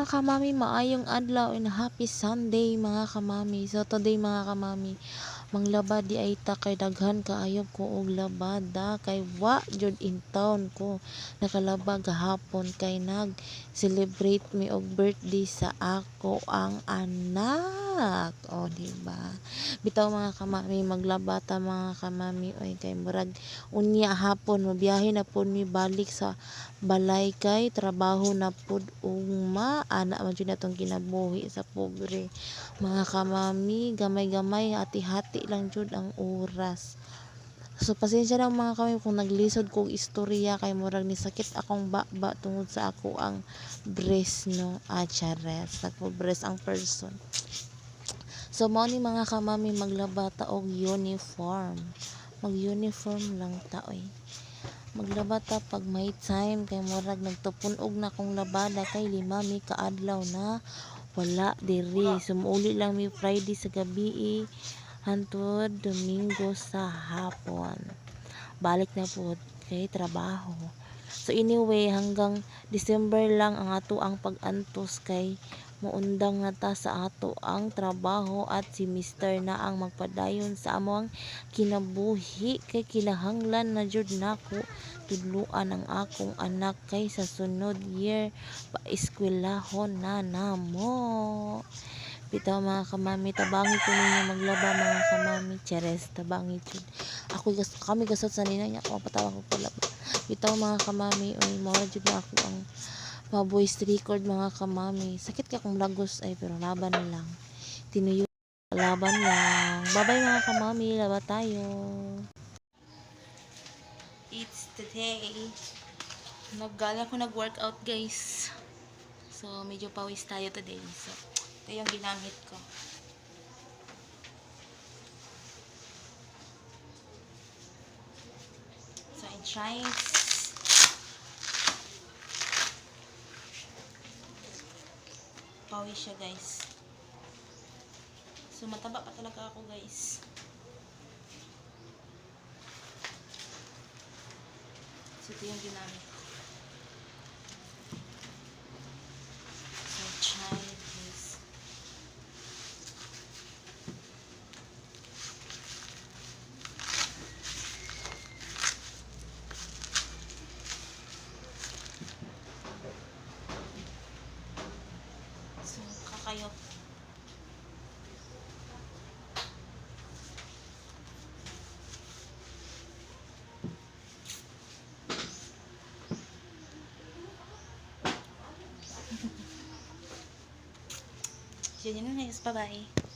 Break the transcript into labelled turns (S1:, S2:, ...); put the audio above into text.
S1: mga kamami, maayong adlaw and happy Sunday mga kamami. So today mga kamami, manglaba di ay ta kay daghan kaayo ko og labada kay wa jud in town ko nakalaba gahapon kay nag celebrate mi og birthday sa ako ang anak. O di ba? Bitaw mga kamami, maglaba ta mga kamami oy kay murag unya hapon mobiyahe na pud mi balik sa balay kay trabaho na pud ugma ana man jud natong kinabuhi sa pobre mga kamami. Gamay-gamay hati-hati lang jud ang oras. So pasensya na mga kamami kung naglisod kog istorya kay murag ni sakit akong baba tungod sa ako ang breast no chares nagpo-breast ang person. So mao ni mga kamami, maglaba ta og uniform. Mag-uniform lang ta oy. Maglaba ta pag may time kay murag nagtupunog na kong labada kay 5 mi kaadlaw na wala diri. Sumuuli lang mi Friday sa gabi hantod Domingo sa hapon. Balik na po kay trabaho. So anyway, hanggang December lang ang ato ang pag-antos kay muundang na ta sa ato ang trabaho at si Mr. na ang magpadayon sa among kinabuhi kay kinahanglan na jud nako tudluan ang akong anak kay sa sunod year paeskwelahon na namo. Bitaw mga kamami, tabangi ko ninyo maglaba mga kamami. Cheres, tabangi jud. Kami gasot sa nina niya ako mapatawag ko pala. Bitaw mga kamami, oy mawala jud na ako ang voice record mga kamami. Sakit ka kung lagos ay pero laban lang. Tinuyo laban lang. Bye-bye mga kamami, laba tayo. It's today. Naggaling ako nag-workout guys. So medyo pawis tayo today. So ito yung ginamit ko. So it shines. Pawis siya guys. So mataba pa talaga ako guys. So ito yung ginamit ko. So try this. So kakayok. Yun yun guys. Bye-bye.